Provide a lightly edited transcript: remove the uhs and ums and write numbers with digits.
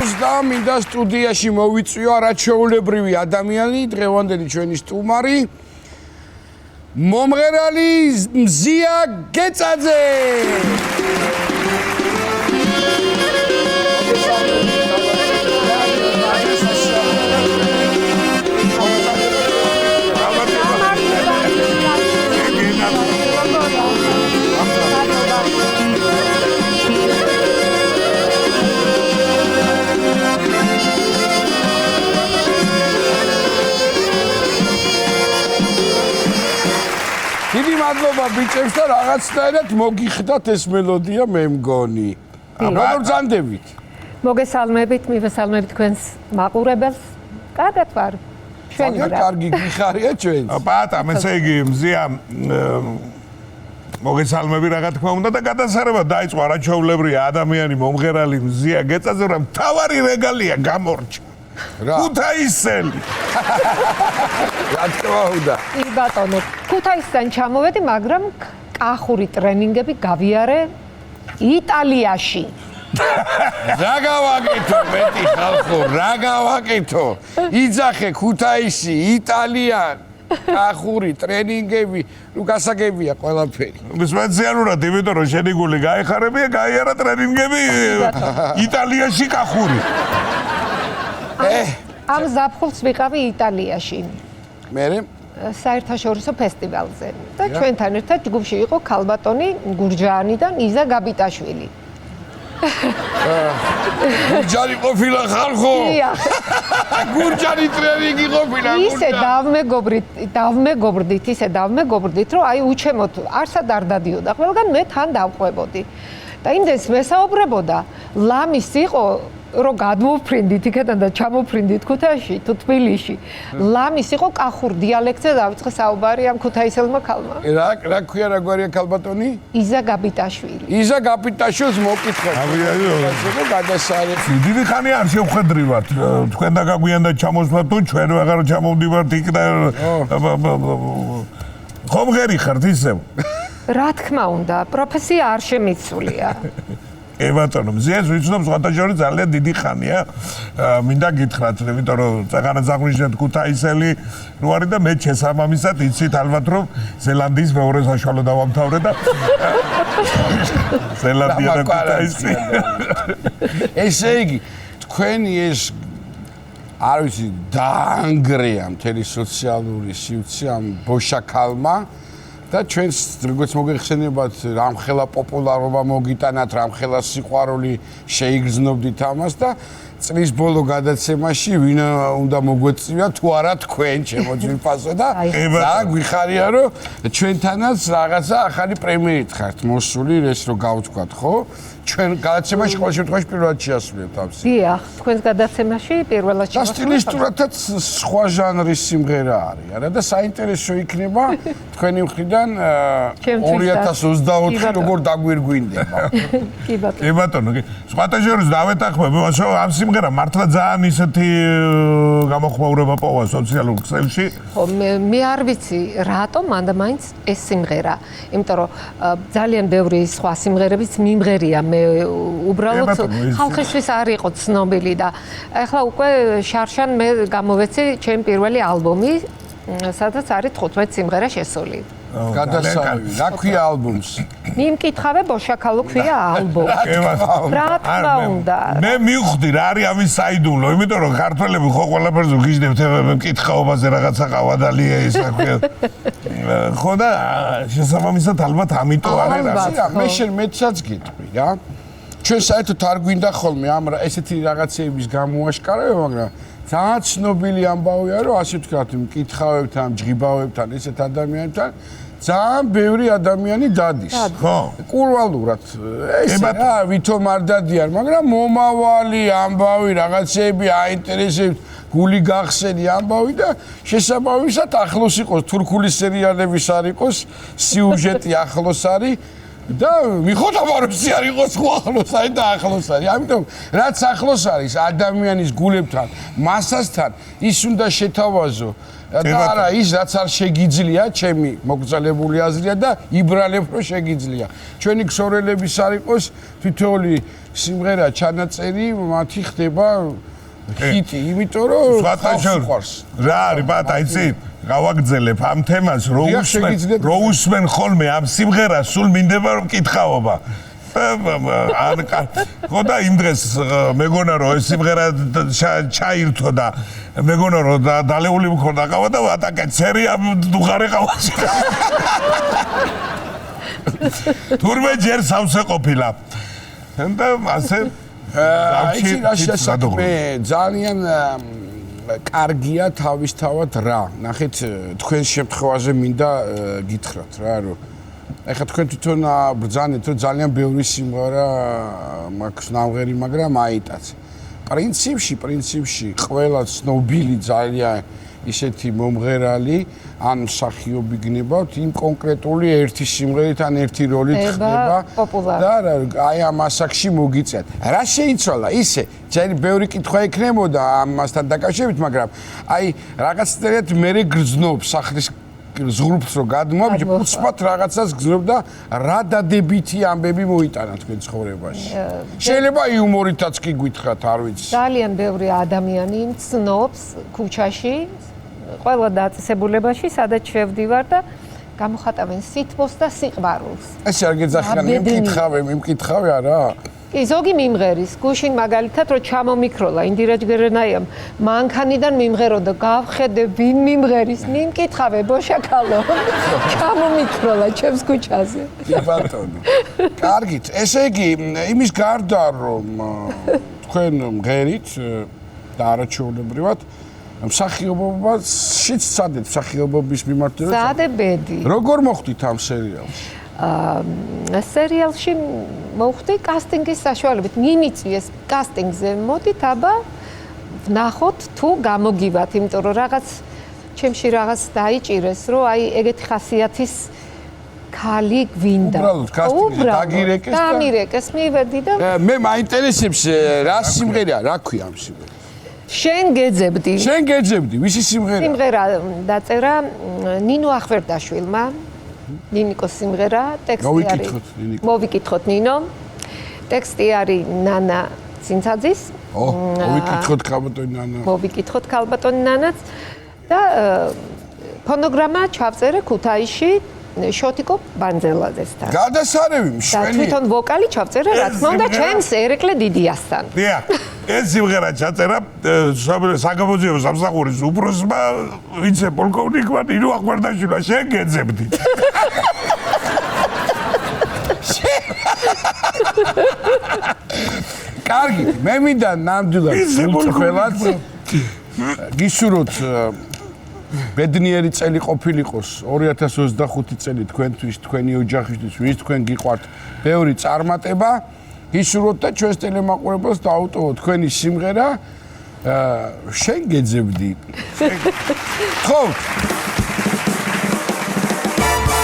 გახლავს და მინდა სტუდიაში მოვიწვიო არაჩვეულებრივი ადამიანი, დღევანდელი ჩვენი სტუმარი მომღერალი მზია გეწაძე. დიდი მადლობა ბიჭებს და რაღაცნაირად მოგიხდათ ეს მელოდია მე მგონი. როგორ ბრძანდებით? მოგესალმებით, მივესალმებით თქვენს მაყურებელს. კარგად ვარ. ჩვენი რა. კარგი გიხარია ჩვენს. პატა, ესე იგი მზია მოგესალმები რა თქმა უნდა და გადასარება დაიწყო არაჩვეულებრივი ადამიანი მომღერალი მზია გეწაძე რომ თავარი რეგალია გამორჩა. ქუთაისელი. რა თქმა უნდა. კი ბატონო, ქუთაისიდან ჩამოვედი, მაგრამ კახური ტრენინგები გავიარე იტალიაში. რა გავაკეთო მეტი ხალხო, რა გავაკეთო? იძახე ქუთაისი, იტალია, კახური ტრენინგები, ნუ გასაგებია ყველაფერი. სპეციალურად იმიტომ რომ შენი გული გაეხარებია, გაიარა ტრენინგები იტალიაში კახური. ამ ზაფხულს ვიყავი იტალიაში. მერე საერთაშორისო ფესტივალზე და ჩვენთან ერთად ჯგუფში იყო ქალბატონი გურჯაანი და იზა გაბიტაშვილი. გურჯანი ყოფილა ხალხო? გურჯანი ტრენინგი ყოფილა. ისე დავმეგობრდით, რომ აი უჩემოთ არსად არ დადიოდა. ყველგან მე თან დავყვებოდი. და იმდენს მესაუბრებოდა, ლამის იყო რომ გადმოვფრინდით იქიდან და ჩამოვფრინდით ქუთაისში თუ თბილისში. ლამის იყო კახურ დიალექტზე დავიწყე საუბარი ამ ქუთაისელმა ქალმა. რა ქვია რა გვარია ქალბატონი? იზა გაბიტაშვილი. იზა გაბიტაშვილს მოკითხეთ. გადასარევი. დიდი ხანი არ შევხედრივართ. თქვენ და გაგვიანდა ჩამოსვლათ თუ ჩვენ აღარ ჩამოვდივართ იქ და ხომ ღერი ხართ ისევ? რა თქმა უნდა, პროფესია არ შემიცულია. ბატონო, მზიას ვიცნობ სხვათაშორის ძალიან დიდი ხანია. მინდა გითხრათ, იმიტომ რომ წაღანაც აღვნიშნეთ ქუთაისელი ნუ არის და მე შესაბამისად იცით ალბათ რომ ზელანდიის მეორე საშუალო დავამთავრე და ზელანდია და ქუთაისი. ესე იგი, თქვენი ეს არ ვიცი, დაანგრეა მთელი სოციალური სივრცე ამ ბოშაქალმა. და ჩვენს როგორც მოგეხსენებათ, რამხელა პოპულარობა მოგიტანათ, რამხელა სიყვარული შეიგრძნობდით ამას და წლის ბოლო გადაცემაში ვინ უნდა მოგვეწია თუ არა თქვენ შემოძვიფასო და გვიხარია რომ ჩვენთანაც რაღაცა ახალი პრემიერით ხართ მოსული ეს რო გავთქვათ, ხო? ჩვენ გადაცემაში ყოველ შემთხვევაში პირველად შეასრულებთ ამას. დიახ, თქვენს გადაცემაში პირველად და სტილისტურადაც სხვა ჟანრის სიმღერა არის, არა და საინტერესო იქნება თქვენი მხრიდან 2024 როგორ დაგვირგვინდება. კი ბატონო. კი ბატონო, სხვათაშორის დავეთანხმებ, რომ ამ სიმღერა მართლა ძალიან ისეთი გამოხმაურება პოვა სოციალურ ქსელში. ხო, მე არ ვიცი, რატომ მანდა მაინც ეს სიმღერა. იმიტომ რომ ძალიან ბევრი სხვა სიმღერებიც მიმღერია მე უბრალოდ ხალხისთვის არ იყო ცნობილი და ახლა უკვე შარშან მე გამოვეცი ჩემი პირველი ალბომი, სადაც არის 15 სიმღერა შესული. გადასარევი. რა ქვია ალბომს? მიმკითხავე ბოშაქალო ქვია ალბომი. რა თქმა უნდა. მე მივხვდი რა არის ამის საიდუმლო, იმიტომ რომ ქართველები ხო ყველაფერზე გიждდებთ მკითხაობაზე რაღაცა ყავადალია ისა ქვია. ხო და შესაბამისად ალბათ ამიტომ არის რა. მე შენ მეცაც გიტყვი რა. ჩვენ საერთოდ არ გვინდა ხოლმე ამ ესეთი რაღაცეების გამოაშკარავება, მაგრამ ძალიან ცნობილი ამბავია, რომ ასე ვთქვათ, მკითხავებთან, ჯღიბავებთან, ესეთ ადამიანებთან ძალიან ბევრი ადამიანი დადის. ხო. კურვალურად. ეს რა, ვითომ არ დადიან, მაგრამ მომავალი ამბავი, რაღაცეები აინტერესებს, გული გახსენი ამბავი და შესაბამისად ახლოს იყოს თურქული სერიალების არ იყოს, სიუჟეტი ახლოს არის. და მიხოთაბა რომ ისი არ იყოს ხო ახლოს არის და ახლოს არის. ამიტომ რაც ახლოს არის ადამიანის გულებთან, მასასთან ის უნდა შეთავაზო. და არა ის რაც არ შეგიძლია, ჩემი მოგწალებული აზრია და იბრალებ რომ შეგიძლია. ჩვენი ქსოვრელების არ იყოს თითოეული სიმღერა ჩანაწერი მათი ხდება ჰიტი, იმიტომ რომ სხვათაშორის რა არის ბატა იცი გავაგრძელებ ამ თემას რო უსმენ ხოლმე ამ სიმღერას სულ მინდება რომ კითხაობა ხო და იმ დღეს მეგონა რომ ეს სიმღერა ჩაირთო და მეგონა რომ დალეული მქონდა ყავა და ვატაკე ცერი ამ დუღარე ყავას თურმე ჯერ სამსე ყოფილა და ასე აი რაშიასაკმე ძალიან კარგია თავისთავად რა ნახეთ თქვენ შემთხვევაზე მინდა გითხრათ რა რომ ეხლა თქვენ თვითონ ბრძანეთ რომ ძალიან ბევრი სიმღერა მაქვს ნამღერი მაგრამ აიტაც პრინციპში ყველა ცნობილი ძალიან ისეთი მომღერალი ან მსახიობი გნებავთ იმ კონკრეტული ერთი სიმღერით ან ერთი როლით ხდება და აი ამ ასაკში მოგიწევთ. რა შეიცვალა ისე? ძალიან ბევრი კითხვა ექნებოდა ამასთან დაკავშირებით, მაგრამ აი რაღაცნაირად მე გრძნობს სახლის ზღურბს რო გადმოვიჯი, უცბად რაღაცას გრძნობ და რა დადებითი ამბები მოიტანა თქვენ ცხოვრებაში. შეიძლება იუმორითაც კი გითხრათ, არ ვიცი. ძალიან ბევრი ადამიანი ცნობს ქუჩაში ყველა დაწესებულებაში, სადაც შევდივარ და გამოხატავენ სითბოს და სიყვარულს. ეს არ გეძახიან, მიმკითხავე არა? კი, ზოგი მიმღერის, გუშინ მაგალითად რო ჩამომიქროლა ინდირა ჯგერენაიამ, მანქანიდან მიმღეროდა, გავხედე ვინ მიმღერის, მიმკითხავე ბოშაკალო. ჩამომიქროლა ჩემს ქუჩაზე. კი ბატონო. კარგით, ესე იგი, იმის გარდა რომ თქვენ მღერით და არაჩვეულებრივად მსახიობობაშიც სცადეთ მსახიობობის მიმართულებით. სადებედი. როგორ მოხვდით ამ სერიალში? სერიალში მოვხდი კასტინგის საშუალებით. მიმიწვიეს კასტინგზე მოდით, აბა ვნახოთ თუ გამოგივათ, იმიტომ რომ რაღაც ჩემში რაღაც დაიჭირეს, რომ აი ეგეთი ხასიათის ქალი გვინდა. უბრალოდ კასტინგზე დაგირეკეს და დამირეკეს, მივედი და მე მაინტერესებს რა სიმღერაა, რა ქვია ამ სიმღერას? შენ გეძებდი. შენ გეძებდი, ვისი სიმღერა? სიმღერა დაწერა ნინო ახვერდაშვილმა. ნინიკოს სიმღერა, ტექსტი არის. მოვიკითხოთ ნინო. ტექსტი არის ნანა ცინცაძის. მოვიკითხოთ ქალბატონი ნანა. მოვიკითხოთ ქალბატონი ნანაც და ფონოგრამა ჩავწერე ქუთაისში შოტიკო ბანძელაძესთან. გადასარევი მშვენია. და თვითონ ვოკალი ჩავწერე, რა თქმა უნდა, ჩემს ერეკლე დიდიასთან. დიახ. ეს სიმღერა ჩაწერა საგამოძიებო სამსახურის უფროსმა ვიცე-პოლკოვნიკმა ნინო ახვერდაშვილმა შენ გეძებდი. კარგი, მე მინდა ნამდვილად გულწრფელად გისურვოთ ბედნიერი წელი ყოფილიყოს 2025 წელი თქვენთვის, თქვენი ოჯახისთვის, ვის თქვენ გიყვართ, ბევრი წარმატება. გისურვოთ და ჩვენს ტელემაყურებელს დაუტოვოთ თქვენი სიმღერა შენ გეძებდი. ხო